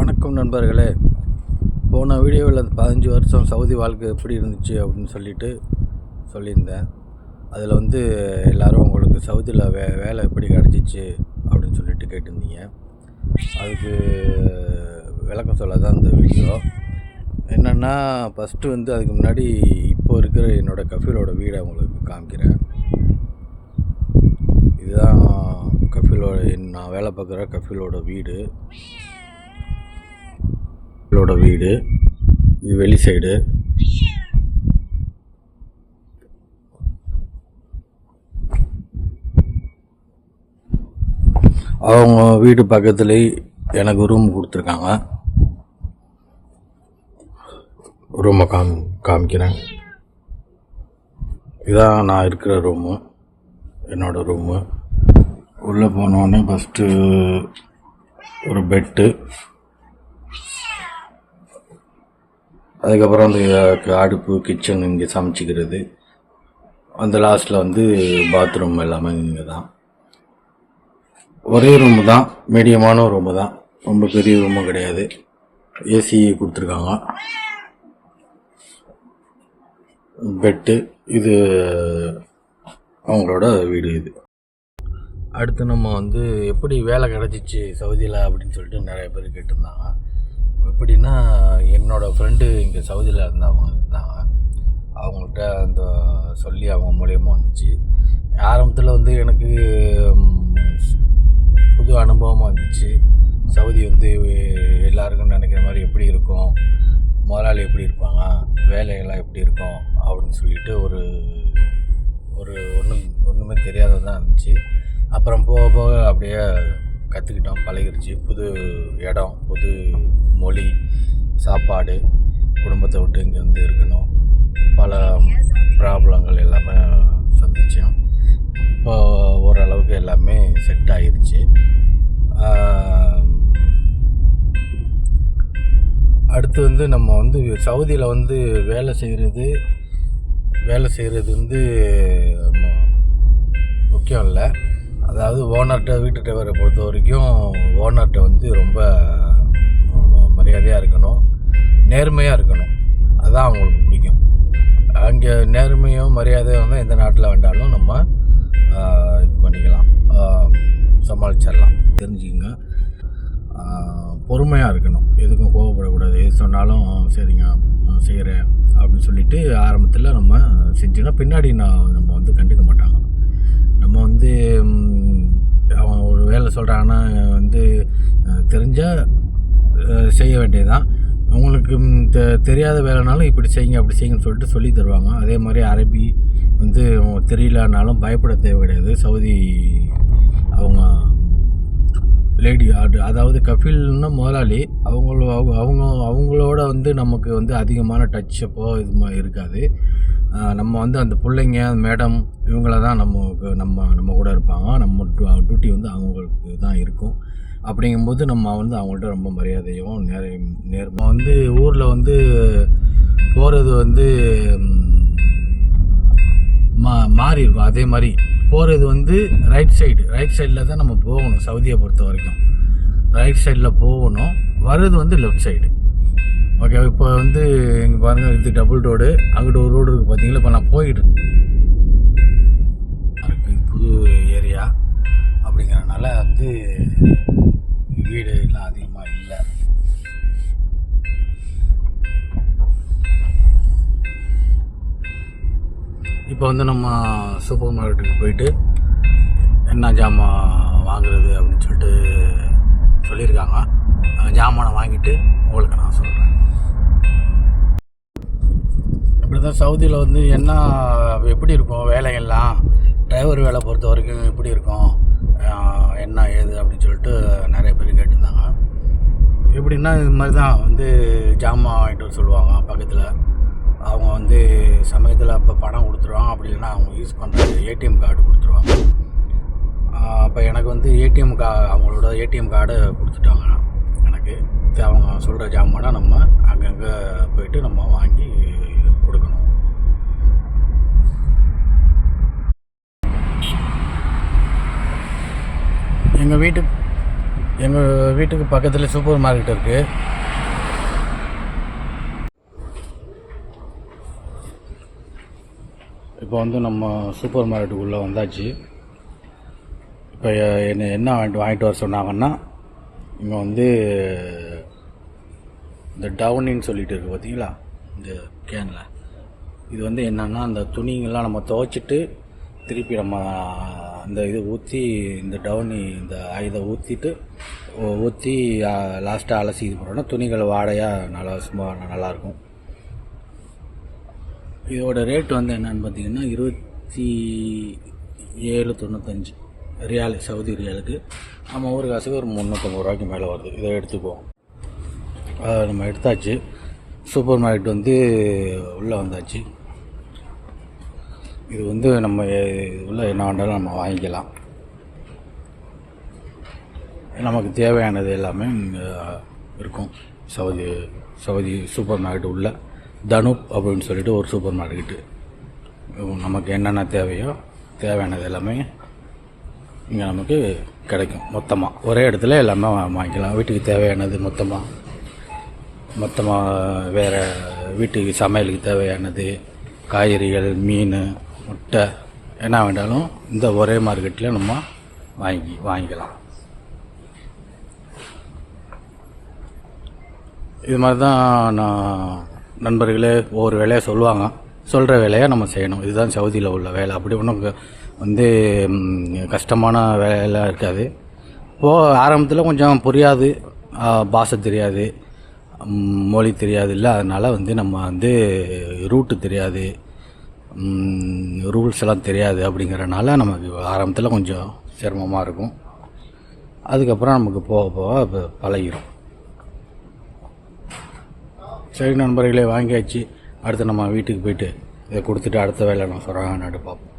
வணக்கம் நண்பர்களே. போன வீடியோவில் 15 வருஷம் சவுதி வாழ்க்கை எப்படி இருந்துச்சு அப்படின்னு சொல்லியிருந்தேன். அதில் எல்லோரும் உங்களுக்கு சவுதியில் வேலை எப்படி கிடச்சிச்சு அப்படின்னு சொல்லிட்டு கேட்டிருந்தீங்க. அதுக்கு விளக்கம் சொல்ல தான் இந்த வீடியோ. என்னென்னா ஃபஸ்ட்டு அதுக்கு முன்னாடி இப்போ இருக்கிற என்னோடய கஃபீலோட வீடை உங்களுக்கு காமிக்கிறேன். இதுதான் நான் வேலை பார்க்குற கஃபீலோட வீடு. இது வெளி சைடு. அவங்க வீடு பக்கத்துலேயே எனக்கு ரூம் கொடுத்துருக்காங்க. ரூமை காமிக்கிறேன். இதான் நான் இருக்கிற ரூமு, என்னோடய ரூமு. உள்ளே போனோடனே ஃபஸ்ட்டு ஒரு பெட்டு, அதுக்கப்புறம் அடுப்பு, கிச்சன் இங்கே சமைச்சிக்கிறது. அந்த லாஸ்ட்டில் பாத்ரூம் எல்லாமே இங்கே தான். ஒரே ரூமு தான், மீடியமான ரூமு தான், ரொம்ப பெரிய ரூமும் கிடையாது. ஏசி கொடுத்துருக்காங்க. பெட்டு, இது அவங்களோட வீடு. இது அடுத்து நம்ம எப்படி வேலை கிடச்சிச்சு சவுதியில் அப்படின்னு சொல்லிட்டு நிறைய பேர் கேட்டிருந்தாங்க. எப்படின்னா, என்னோடய ஃப்ரெண்டு இங்கே சவுதியில் இருந்தாங்க. அவங்கள்ட்ட சொல்லி அவங்க மூலியமாக வந்துச்சு. ஆரம்பத்தில் எனக்கு புது அனுபவமாக இருந்துச்சு. சவுதி எல்லாருக்கும் நினைக்கிற மாதிரி எப்படி இருக்கும், முதலாளி எப்படி இருப்பாங்க, வேலையெல்லாம் எப்படி இருக்கும் அப்படின்னு சொல்லிட்டு ஒன்றுமே தெரியாததான் இருந்துச்சு. அப்புறம் போக போக அப்படியே கற்றுக்கிட்டோம், பழகிருச்சு. புது இடம், புது மொழி, சாப்பாடு, குடும்பத்தை விட்டு இங்கே இருக்கணும், பல ப்ராப்ளங்கள் எல்லாமே சந்தித்தோம். இப்போ ஓரளவுக்கு எல்லாமே செட் ஆகிருச்சு. அடுத்து நம்ம சவுதியில் வேலை செய்கிறது முக்கியம் இல்லை. அதாவது ஓனர்கிட்ட, வீட்டு டிரைவரை பொறுத்த வரைக்கும் ஓனர்கிட்ட ரொம்ப மரியாதையாக இருக்கணும், நேர்மையாக இருக்கணும். அதுதான் அவங்களுக்கு பிடிக்கும். அங்கே நேர்மையும் மரியாதையும் எந்த நாட்டில் வேண்டாலும் நம்ம இது பண்ணிக்கலாம், சமாளிச்சிடலாம். தெரிஞ்சுக்கங்க, பொறுமையாக இருக்கணும், எதுக்கும் கோவப்படக்கூடாது. எது சொன்னாலும் சரிங்க செய்கிறேன் அப்படின்னு சொல்லிட்டு ஆரம்பத்தில் நம்ம செஞ்சோன்னா பின்னாடி நம்ம கண்டுக்க மாட்டாங்க. நம்ம அவன் ஒரு வேலை சொல்கிறாங்கன்னா தெரிஞ்சால் செய்ய வேண்டியதுதான். உங்களுக்கு தெரியாத வேலைனாலும் இப்படி செய்யுங்க அப்படி செய்யுங்கன்னு சொல்லிட்டு சொல்லி தருவாங்க. அதே மாதிரி அரபி தெரியலனாலும் பயப்பட தேவை கிடையாது. சவுதி அவங்க லேடி அதாவது கஃபீல்னா முதலாளி, அவங்களோட நமக்கு அதிகமான டச்சப்போ இது மாதிரி இருக்காது. நம்ம அந்த பிள்ளைங்க, மேடம், இவங்கள தான் நம்ம கூட இருப்பாங்க. நம்ம டியூட்டி அவங்களுக்கு தான் இருக்கும். அப்படிங்கும்போது நம்ம அவங்கள்ட்ட ரொம்ப மரியாதையும் நேர்மை. ஊரில் போகிறது மாறி இருக்கும். அதே மாதிரி போகிறது ரைட் சைடில் தான் நம்ம போகணும். சவுதியை பொறுத்த வரைக்கும் ரைட் சைடில் போகணும். வர்றது லெஃப்ட் சைடு. ஓகே, இப்போ இங்கே பாருங்கள், இது டபுள் ரோடு. அங்கிட்ட ஒரு ரோடு இருக்குது பார்த்தீங்களா. இப்போ நான் போயிட்டு புது ஏரியா அப்படிங்கிறனால வீடு எல்லாம் அதிகமாக இல்லை. இப்போ நம்ம சூப்பர் மார்க்கெட்டுக்கு போயிட்டு என்ன ஜாமான் வாங்குறது அப்படின்னு சொல்லிட்டு சொல்லியிருக்காங்க. ஜாமானை வாங்கிட்டு உங்களுக்கு நான் சொல்கிறேன். இப்படி தான் சவுதியில் என்ன எப்படி இருக்கும் வேலையெல்லாம், டிரைவர் வேலை பொறுத்த வரைக்கும் எப்படி இருக்கும், என்ன ஏது அப்படின்னு சொல்லிட்டு நிறைய பேர் கேட்டிருந்தாங்க. எப்படின்னா இது மாதிரி தான் ஜாமான் வாங்கிட்டு வர சொல்லுவாங்க பக்கத்தில். அவங்க சமயத்தில் அப்போ பணம் கொடுத்துருவாங்க. அப்படி இல்லைன்னா அவங்க யூஸ் பண்ணுற ஏடிஎம் கார்டு கொடுத்துருவாங்க. அப்போ எனக்கு ஏடிஎம் அவங்களோட ஏடிஎம் கார்டை கொடுத்துட்டாங்க எனக்கு. அவங்க சொல்கிற ஜாமானை நம்ம அங்கங்கே போயிட்டு நம்ம வாங்கி கொடுக்கணும். எங்கள் வீட்டு எங்கள் வீட்டுக்கு பக்கத்தில் சூப்பர் மார்க்கெட் இருக்குது. இப்போ வந்து நம்ம சூப்பர் மார்க்கெட்டுக்குள்ளே வந்தாச்சு. இப்போ என்ன வாங்கிட்டு வர சொன்னாங்கன்னா, இங்கே வந்து இந்த டவுனின்னு சொல்லிட்டு இருக்குது பார்த்தீங்களா, இந்த கேனில். இது வந்து என்னென்னா, அந்த துணிங்கெல்லாம் நம்ம துவைச்சிட்டு திருப்பி நம்ம அந்த இது ஊற்றி, இந்த டவுனி இந்த இதை ஊற்றி லாஸ்ட்டாக அலசி இது பண்ணோன்னா துணிகள் வாடையாக நல்லா சும்மா நல்லாயிருக்கும். இதோட ரேட் வந்து என்னென்னு பார்த்தீங்கன்னா 27.95 ரியால், சவுதி ரியாலுக்கு. நம்ம ஊர் காசுக்கு ஒரு 350 ரூபாய்க்கு மேலே வருது. இதை எடுத்துக்குவோம். நம்ம எடுத்தாச்சு. சூப்பர் மார்க்கெட் வந்து உள்ளே வந்தாச்சு. இது வந்து நம்ம உள்ளே என்ன வேண்டாலும் நம்ம வாங்கிக்கலாம். நமக்கு தேவையானது எல்லாமே இங்கே இருக்கும். சவுதி சூப்பர் மார்க்கெட் உள்ள தனுப் அப்படின்னு சொல்லிட்டு ஒரு சூப்பர் மார்க்கெட்டு. நமக்கு என்னென்ன தேவையோ தேவையானது எல்லாமே இங்கே நமக்கு கிடைக்கும். மொத்தமாக ஒரே இடத்துல எல்லாமே வாங்கிக்கலாம். வீட்டுக்கு தேவையானது மொத்தமாக வேறு வீட்டுக்கு சமையலுக்கு தேவையானது, காய்கறிகள், மீன், முட்டை என்ன வேண்டாலும் இந்த ஒரே மார்க்கெட்டில் நம்ம வாங்கிக்கலாம். இது மாதிரி தான் நான் நண்பர்களே ஒவ்வொரு வேலையை சொல்லுவாங்க. சொல்கிற வேலையை நம்ம செய்யணும். இதுதான் சவுதியில் உள்ள வேலை. அப்படி ஒன்றும் வந்து கஷ்டமான வேலையெல்லாம் இருக்காது. இப்போது ஆரம்பத்தில் கொஞ்சம் புரியாது, பாஷை தெரியாது, மொழி தெரியாது இல்லை. அதனால் வந்து நம்ம வந்து ரூட்டு தெரியாது, ரூல்ஸ் எல்லாம் தெரியாது. அப்படிங்கிறனால நமக்கு ஆரம்பத்தில் கொஞ்சம் சிரமமாக இருக்கும். அதுக்கப்புறம் நமக்கு போக போக பழகிடும். சரி நண்பர்களே, வாங்கியாச்சு. அடுத்து நம்ம வீட்டுக்கு போயிட்டு இதை கொடுத்துட்டு அடுத்த வேலை நான் சொல்கிறேன், பார்ப்போம்.